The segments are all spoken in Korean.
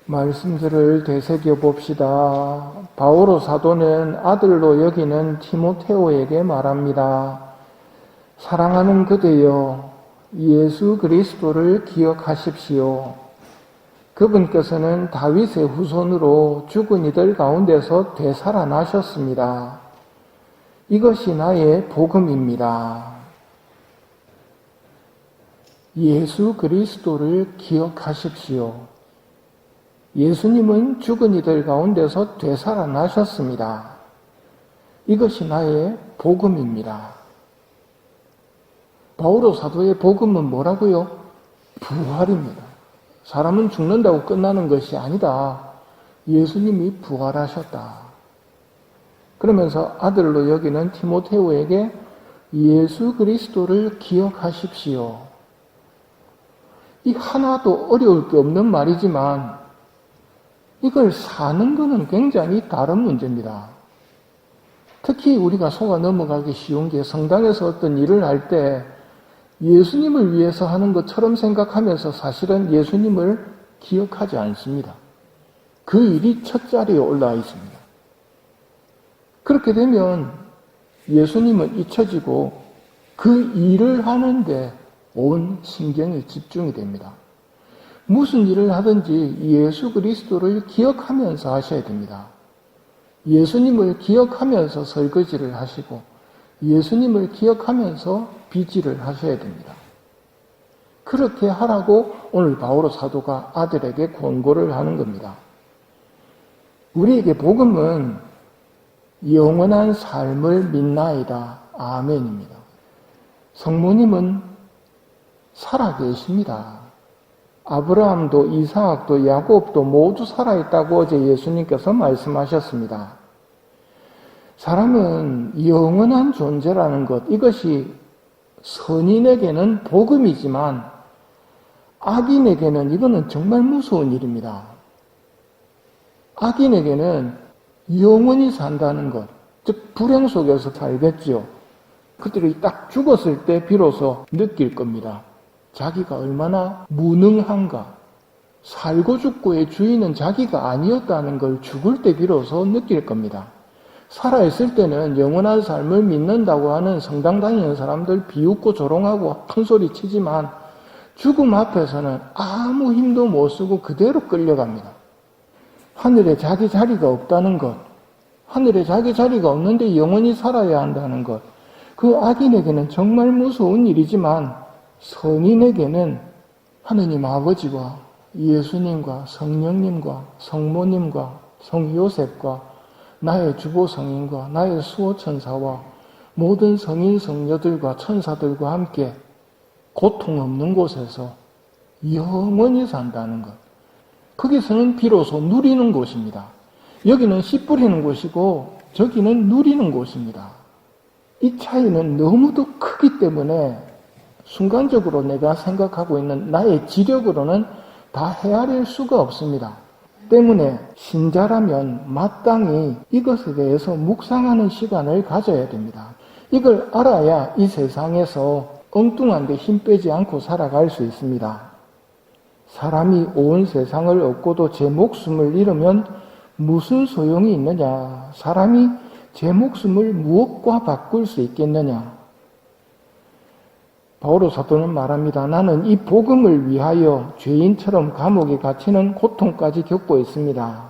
말씀들을 되새겨 봅시다. 바오로 사도는 아들로 여기는 디모데오에게 말합니다. 사랑하는 그대여, 예수 그리스도를 기억하십시오. 그분께서는 다윗의 후손으로 죽은 이들 가운데서 되살아나셨습니다. 이것이 나의 복음입니다. 예수 그리스도를 기억하십시오. 예수님은 죽은 이들 가운데서 되살아나셨습니다. 이것이 나의 복음입니다. 바오로 사도의 복음은 뭐라고요? 부활입니다. 사람은 죽는다고 끝나는 것이 아니다. 예수님이 부활하셨다. 그러면서 아들로 여기는 디모데오에게 예수 그리스도를 기억하십시오. 이 하나도 어려울 게 없는 말이지만 이걸 사는 것은 굉장히 다른 문제입니다. 특히 우리가 속아 넘어가기 쉬운 게 성당에서 어떤 일을 할 때 예수님을 위해서 하는 것처럼 생각하면서 사실은 예수님을 기억하지 않습니다. 그 일이 첫 자리에 올라와 있습니다. 그렇게 되면 예수님은 잊혀지고 그 일을 하는데 온 신경이 집중이 됩니다. 무슨 일을 하든지 예수 그리스도를 기억하면서 하셔야 됩니다. 예수님을 기억하면서 설거지를 하시고 예수님을 기억하면서 비지를 하셔야 됩니다. 그렇게 하라고 오늘 바오로 사도가 아들에게 권고를 하는 겁니다. 우리에게 복음은 영원한 삶을 믿나이다. 아멘입니다. 성모님은 살아계십니다. 아브라함도 이삭도 야곱도 모두 살아있다고 어제 예수님께서 말씀하셨습니다. 사람은 영원한 존재라는 것, 이것이 선인에게는 복음이지만 악인에게는 이거는 정말 무서운 일입니다. 악인에게는 영원히 산다는 것, 즉 불행 속에서 살겠죠. 그들이 딱 죽었을 때 비로소 느낄 겁니다. 자기가 얼마나 무능한가. 살고 죽고의 주인은 자기가 아니었다는 걸 죽을 때 비로소 느낄 겁니다. 살아있을 때는 영원한 삶을 믿는다고 하는 성당 다니는 사람들 비웃고 조롱하고 큰소리 치지만 죽음 앞에서는 아무 힘도 못 쓰고 그대로 끌려갑니다. 하늘에 자기 자리가 없다는 것, 하늘에 자기 자리가 없는데 영원히 살아야 한다는 것, 그 악인에게는 정말 무서운 일이지만 선인에게는 하느님 아버지와 예수님과 성령님과 성모님과 성요셉과 나의 주보 성인과 나의 수호 천사와 모든 성인 성녀들과 천사들과 함께 고통 없는 곳에서 영원히 산다는 것. 거기서는 비로소 누리는 곳입니다. 여기는 씨 뿌리는 곳이고 저기는 누리는 곳입니다. 이 차이는 너무도 크기 때문에 순간적으로 내가 생각하고 있는 나의 지력으로는 다 헤아릴 수가 없습니다. 때문에 신자라면 마땅히 이것에 대해서 묵상하는 시간을 가져야 됩니다. 이걸 알아야 이 세상에서 엉뚱한 데 힘 빼지 않고 살아갈 수 있습니다. 사람이 온 세상을 얻고도 제 목숨을 잃으면 무슨 소용이 있느냐? 사람이 제 목숨을 무엇과 바꿀 수 있겠느냐? 바오로 사도는 말합니다. 나는 이 복음을 위하여 죄인처럼 감옥에 갇히는 고통까지 겪고 있습니다.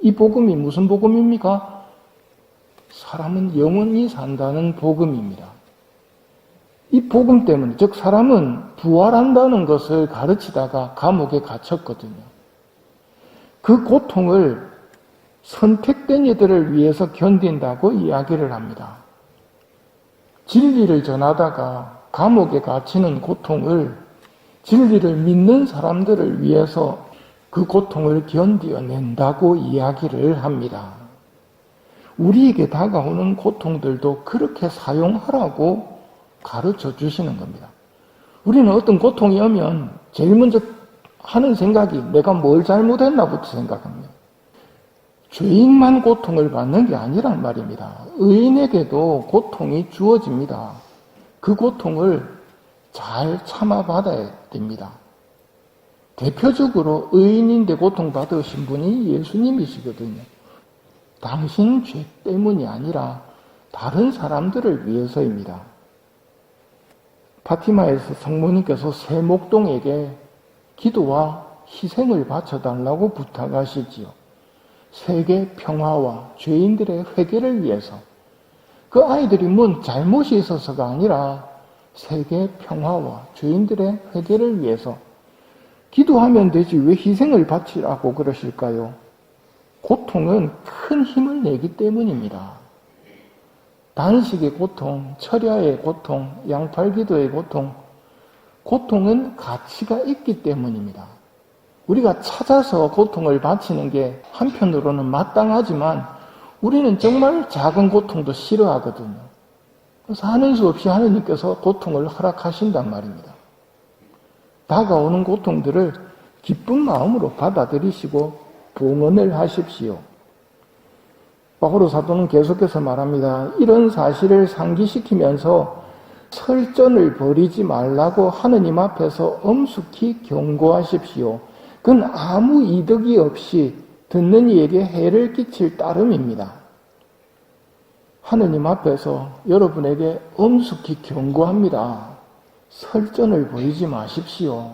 이 복음이 무슨 복음입니까? 사람은 영원히 산다는 복음입니다. 이 복음 때문에, 즉 사람은 부활한다는 것을 가르치다가 감옥에 갇혔거든요. 그 고통을 선택된 이들을 위해서 견딘다고 이야기를 합니다. 진리를 전하다가 감옥에 갇히는 고통을 진리를 믿는 사람들을 위해서 그 고통을 견뎌낸다고 이야기를 합니다. 우리에게 다가오는 고통들도 그렇게 사용하라고 가르쳐 주시는 겁니다. 우리는 어떤 고통이 오면 제일 먼저 하는 생각이 내가 뭘 잘못했나부터 생각합니다. 죄인만 고통을 받는 게 아니란 말입니다. 의인에게도 고통이 주어집니다. 그 고통을 잘 참아받아야 됩니다. 대표적으로 의인인데 고통받으신 분이 예수님이시거든요. 당신 죄 때문이 아니라 다른 사람들을 위해서입니다. 파티마에서 성모님께서 새 목동에게 기도와 희생을 바쳐달라고 부탁하시지요. 세계 평화와 죄인들의 회개를 위해서. 그 아이들이 뭔 잘못이 있어서가 아니라 세계 평화와 죄인들의 회개를 위해서 기도하면 되지 왜 희생을 바치라고 그러실까요? 고통은 큰 힘을 내기 때문입니다. 단식의 고통, 철야의 고통, 양팔기도의 고통, 고통은 가치가 있기 때문입니다. 우리가 찾아서 고통을 바치는 게 한편으로는 마땅하지만 우리는 정말 작은 고통도 싫어하거든요. 그래서 하는 수 없이 하느님께서 고통을 허락하신단 말입니다. 다가오는 고통들을 기쁜 마음으로 받아들이시고 봉헌을 하십시오. 바오로 사도는 계속해서 말합니다. 이런 사실을 상기시키면서 설전을 벌이지 말라고 하느님 앞에서 엄숙히 경고하십시오. 그건 아무 이득이 없이 듣는 이에게 해를 끼칠 따름입니다. 하느님 앞에서 여러분에게 엄숙히 경고합니다. 설전을 벌이지 마십시오.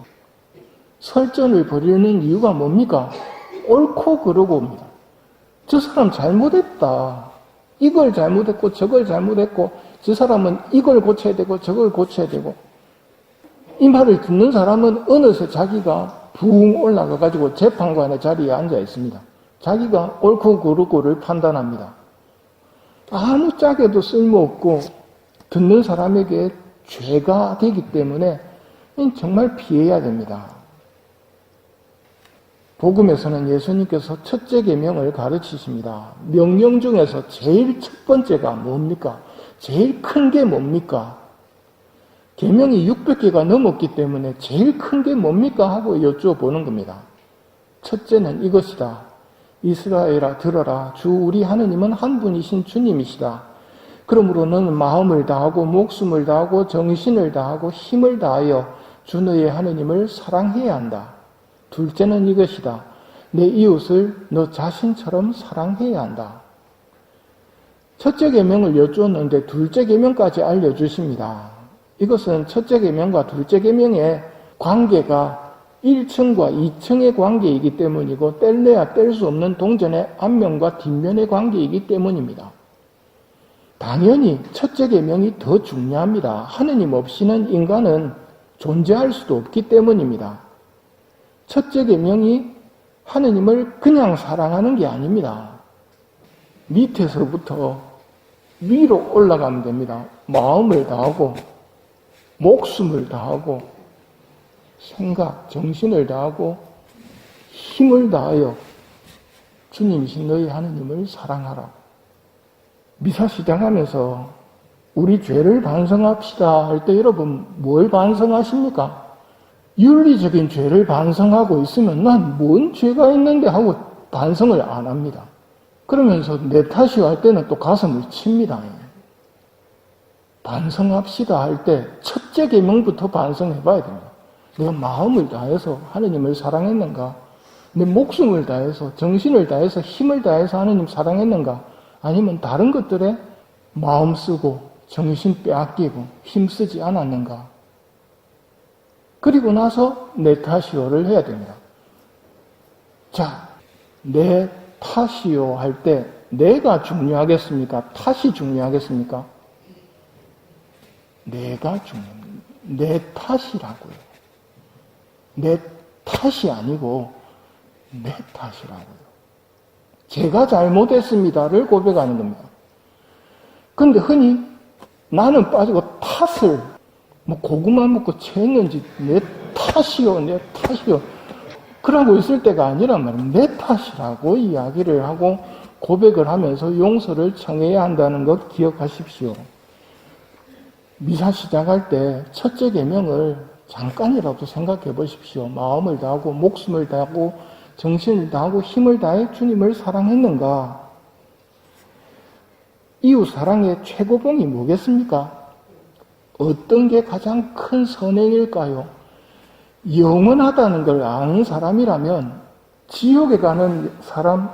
설전을 벌이는 이유가 뭡니까? 옳고 그르고입니다. 저 사람 잘못했다. 이걸 잘못했고 저걸 잘못했고 저 사람은 이걸 고쳐야 되고 저걸 고쳐야 되고 이 말을 듣는 사람은 어느새 자기가 붕 올라가가지고 재판관의 자리에 앉아 있습니다. 자기가 옳고 그르고를 판단합니다. 아무짝에도 쓸모없고 듣는 사람에게 죄가 되기 때문에 정말 피해야 됩니다. 복음에서는 예수님께서 첫째 계명을 가르치십니다. 명령 중에서 제일 첫 번째가 뭡니까? 제일 큰 게 뭡니까? 계명이 600개가 넘었기 때문에 제일 큰 게 뭡니까? 하고 여쭤보는 겁니다. 첫째는 이것이다. 이스라엘아 들어라. 주 우리 하느님은 한 분이신 주님이시다. 그러므로 너는 마음을 다하고 목숨을 다하고 정신을 다하고 힘을 다하여 주 너의 하느님을 사랑해야 한다. 둘째는 이것이다. 내 이웃을 너 자신처럼 사랑해야 한다. 첫째 계명을 여쭈었는데 둘째 계명까지 알려주십니다. 이것은 첫째 계명과 둘째 계명의 관계가 1층과 2층의 관계이기 때문이고 뗄래야 뗄 수 없는 동전의 앞면과 뒷면의 관계이기 때문입니다. 당연히 첫째 계명이 더 중요합니다. 하느님 없이는 인간은 존재할 수도 없기 때문입니다. 첫째 계명이 하느님을 그냥 사랑하는 게 아닙니다. 밑에서부터 위로 올라가면 됩니다. 마음을 다하고 목숨을 다하고 생각, 정신을 다하고 힘을 다하여 주님이신 너희 하느님을 사랑하라. 미사 시작하면서 우리 죄를 반성합시다 할 때 여러분 뭘 반성하십니까? 윤리적인 죄를 반성하고 있으면 난 뭔 죄가 있는데 하고 반성을 안 합니다. 그러면서 내 탓이요 할 때는 또 가슴을 칩니다. 반성합시다 할 때 첫째 계명부터 반성해 봐야 됩니다. 내가 마음을 다해서 하느님을 사랑했는가? 내 목숨을 다해서 정신을 다해서 힘을 다해서 하느님 사랑했는가? 아니면 다른 것들에 마음 쓰고 정신 빼앗기고 힘쓰지 않았는가? 그리고 나서 내 탓이요를 해야 됩니다. 자, 내 탓이요 할 때 내가 중요하겠습니까? 탓이 중요하겠습니까? 내가 중요합니다. 내 탓이라고요. 내 탓이 아니고 내 탓이라고요. 제가 잘못했습니다를 고백하는 겁니다. 그런데 흔히 나는 빠지고 탓을 고구마 먹고 체했는지 내 탓이요 내 탓이요 그러고 있을 때가 아니란 말입니다. 내 탓이라고 이야기를 하고 고백을 하면서 용서를 청해야 한다는 것 기억하십시오. 미사 시작할 때 첫째 계명을 잠깐이라도 생각해 보십시오. 마음을 다하고 목숨을 다하고 정신을 다하고 힘을 다해 주님을 사랑했는가? 이웃 사랑의 최고봉이 뭐겠습니까? 어떤 게 가장 큰 선행일까요? 영원하다는 걸 아는 사람이라면 지옥에 가는 사람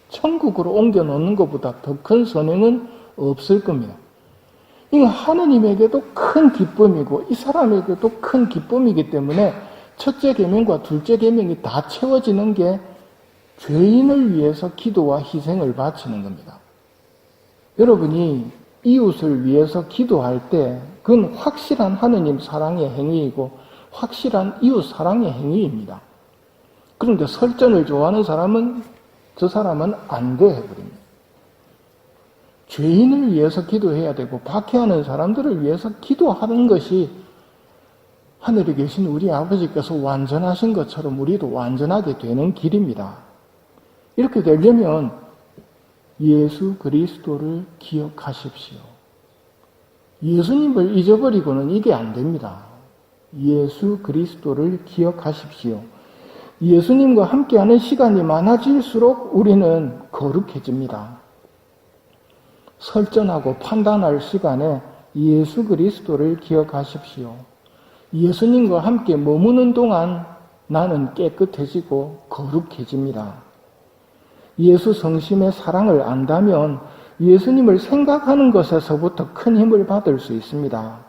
천국으로 옮겨놓는 것보다 더 큰 선행은 없을 겁니다. 이건 하느님에게도 큰 기쁨이고 이 사람에게도 큰 기쁨이기 때문에 첫째 계명과 둘째 계명이 다 채워지는 게 죄인을 위해서 기도와 희생을 바치는 겁니다. 여러분이 이웃을 위해서 기도할 때 그건 확실한 하느님 사랑의 행위이고 확실한 이웃 사랑의 행위입니다. 그런데 설전을 좋아하는 사람은 저 사람은 안 돼 해버립니다. 죄인을 위해서 기도해야 되고 박해하는 사람들을 위해서 기도하는 것이 하늘에 계신 우리 아버지께서 완전하신 것처럼 우리도 완전하게 되는 길입니다. 이렇게 되려면 예수 그리스도를 기억하십시오. 예수님을 잊어버리고는 이게 안 됩니다. 예수 그리스도를 기억하십시오. 예수님과 함께하는 시간이 많아질수록 우리는 거룩해집니다. 설전하고 판단할 시간에 예수 그리스도를 기억하십시오. 예수님과 함께 머무는 동안 나는 깨끗해지고 거룩해집니다. 예수 성심의 사랑을 안다면 예수님을 생각하는 것에서부터 큰 힘을 받을 수 있습니다.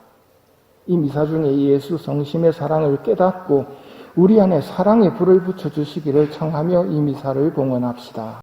이 미사 중에 예수 성심의 사랑을 깨닫고 우리 안에 사랑의 불을 붙여주시기를 청하며 이 미사를 봉헌합시다.